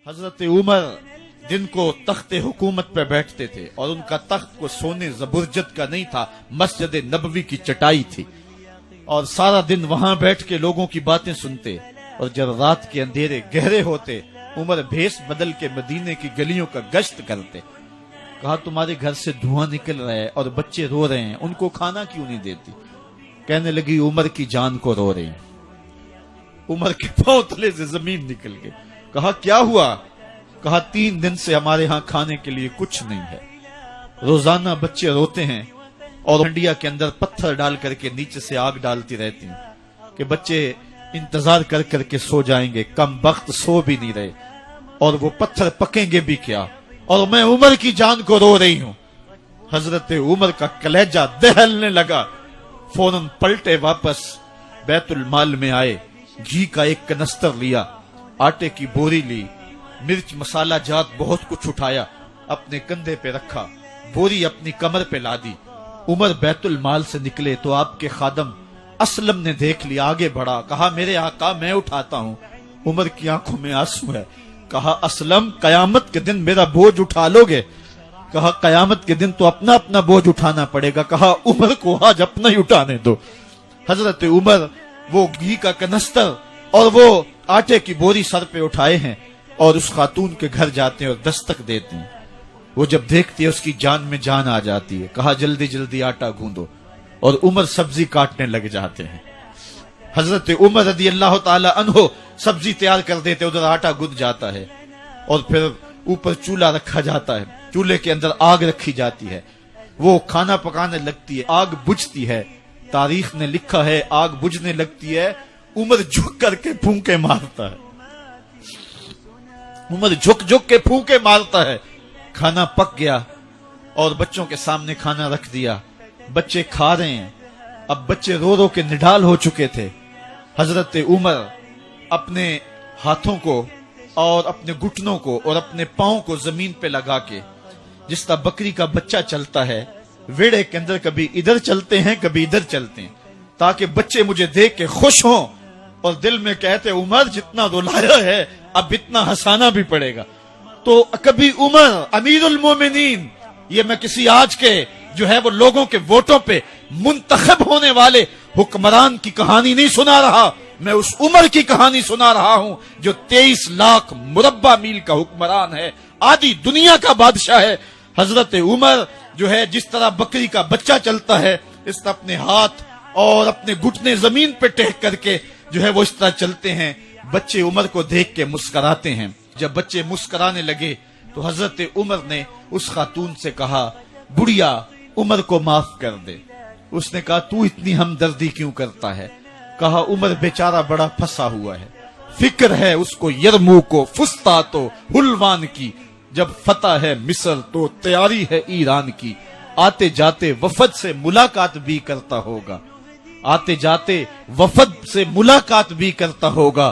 حضرت عمر جن کو تخت حکومت پہ بیٹھتے تھے اور ان کا تخت کو سونے زبرجد کا نہیں تھا، مسجد نبوی کی چٹائی تھی، اور سارا دن وہاں بیٹھ کے لوگوں کی باتیں سنتے، اور جب رات کے اندھیرے گہرے ہوتے عمر بھیس بدل کے مدینے کی گلیوں کا گشت کرتے۔ کہا تمہارے گھر سے دھواں نکل رہا ہے اور بچے رو رہے ہیں، ان کو کھانا کیوں نہیں دیتی؟ کہنے لگی عمر کی جان کو رو رہی ہیں۔ عمر کے پاؤں تلے سے زمین نکل گئی۔ کہا کیا ہوا؟ کہا 3 دن سے ہمارے ہاں کھانے کے لیے کچھ نہیں ہے، روزانہ بچے روتے ہیں اور ہنڈیا کے اندر پتھر ڈال کر کے نیچے سے آگ ڈالتی رہتی ہیں کہ بچے انتظار کر کر کے سو جائیں گے، کم بخت سو بھی نہیں رہے، اور وہ پتھر پکیں گے بھی کیا، اور میں عمر کی جان کو رو رہی ہوں۔ حضرت عمر کا کلیجہ دہلنے لگا، فوراً پلٹے، واپس بیت المال میں آئے، گھی کا ایک کنستر لیا، آٹے کی بوری لی، مرچ مسالہ جات بہت کچھ اٹھایا، اپنے کندھے پہ رکھا، بوری اپنی کمر پہ لا دی۔ عمر بیت المال سے نکلے تو آپ کے خادم اسلم نے دیکھ لیا، آگے بڑھا، کہا میرے آقا میں اٹھاتا ہوں۔ عمر کی آنکھوں میں آنسو ہے۔ کہا اسلم قیامت کے دن میرا بوجھ اٹھا لو گے؟ کہا قیامت کے دن تو اپنا اپنا بوجھ اٹھانا پڑے گا۔ کہا عمر کو آج اپنا ہی اٹھانے دو۔ حضرت عمر وہ گھی کا کنستر اور وہ آٹے کی بوری سر پہ اٹھائے ہیں اور اس خاتون کے گھر جاتے ہیں اور دستک دیتے ہیں۔ وہ جب دیکھتی ہے اس کی جان میں جان آ جاتی ہے۔ کہا جلدی جلدی آٹا گوندو، اور عمر سبزی کاٹنے لگ جاتے ہیں۔ حضرت عمر رضی اللہ تعالی عنہ سبزی تیار کر دیتے، ادھر آٹا گند جاتا ہے، اور پھر اوپر چولہا رکھا جاتا ہے، چولہے کے اندر آگ رکھی جاتی ہے، وہ کھانا پکانے لگتی ہے، آگ بجھتی ہے۔ تاریخ نے لکھا ہے آگ بجھنے لگتی ہے، عمر جھک کر کے پھونکے مارتا ہے، عمر جھک جھک کے پھونکے مارتا ہے۔ کھانا پک گیا اور بچوں کے سامنے کھانا رکھ دیا، بچے کھا رہے ہیں۔ اب بچے رو رو کے نڈال ہو چکے تھے۔ حضرت عمر اپنے ہاتھوں کو اور اپنے گھٹنوں کو اور اپنے پاؤں کو زمین پہ لگا کے، جس طرح بکری کا بچہ چلتا ہے، ویڑے کے اندر کبھی ادھر چلتے ہیں کبھی ادھر چلتے ہیں، تاکہ بچے مجھے دیکھ کے خوش ہوں اور دل میں کہتے عمر جتنا رلایا ہے اب اتنا ہنسانا بھی پڑے گا۔ تو کبھی عمر امیر المومنین، یہ میں کسی آج کے جو ہے وہ لوگوں کے ووٹوں پہ منتخب ہونے والے حکمران کی کہانی نہیں سنا رہا، میں اس عمر کی کہانی سنا رہا ہوں جو 23 لاکھ مربع میل کا حکمران ہے، آدھی دنیا کا بادشاہ ہے۔ حضرت عمر جو ہے جس طرح بکری کا بچہ چلتا ہے، اس طرح اپنے ہاتھ اور اپنے گھٹنے زمین پہ ٹیک کر کے جو ہے وہ اس طرح چلتے ہیں۔ بچے عمر کو دیکھ کے مسکراتے ہیں۔ جب بچے مسکرانے لگے تو حضرت عمر نے اس خاتون سے کہا بڑھیا عمر کو معاف کر دے۔ اس نے کہا تو اتنی ہمدردی کیوں کرتا ہے؟ کہا عمر بیچارہ بڑا پھنسا ہوا ہے، فکر ہے اس کو یرموک و فسطاط و حلوان کی، جب فتح ہے مصر تو تیاری ہے ایران کی، آتے جاتے وفد سے ملاقات بھی کرتا ہوگا، آتے جاتے وفد سے ملاقات بھی کرتا ہوگا،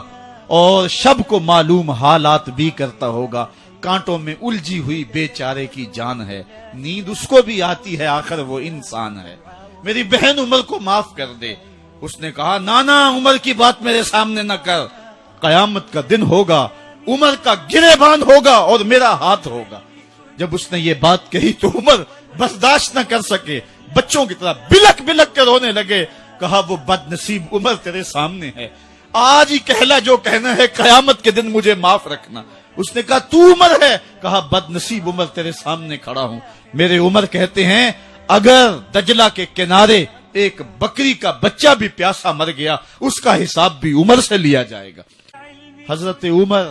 اور شب کو معلوم حالات بھی کرتا ہوگا، کانٹوں میں الجھی ہوئی بیچارے کی جان ہے، نیند اس کو بھی آتی ہے، آخر وہ انسان ہے، میری بہن عمر کو معاف کر دے۔ اس نے کہا نانا عمر کی بات میرے سامنے نہ کر، قیامت کا دن ہوگا، عمر کا گریبان ہوگا اور میرا ہاتھ ہوگا۔ جب اس نے یہ بات کہی تو عمر برداشت نہ کر سکے، بچوں کی طرح بلک بلک کے رونے لگے۔ کہا وہ بد نصیب عمر تیرے سامنے ہے، آج ہی کہلا جو کہنا ہے، قیامت کے دن مجھے معاف رکھنا۔ اس نے کہا تو عمر ہے؟ کہا بد نصیب عمر تیرے سامنے کھڑا ہوں۔ میرے عمر کہتے ہیں اگر دجلہ کے کنارے ایک بکری کا بچہ بھی پیاسا مر گیا، اس کا حساب بھی عمر سے لیا جائے گا۔ حضرت عمر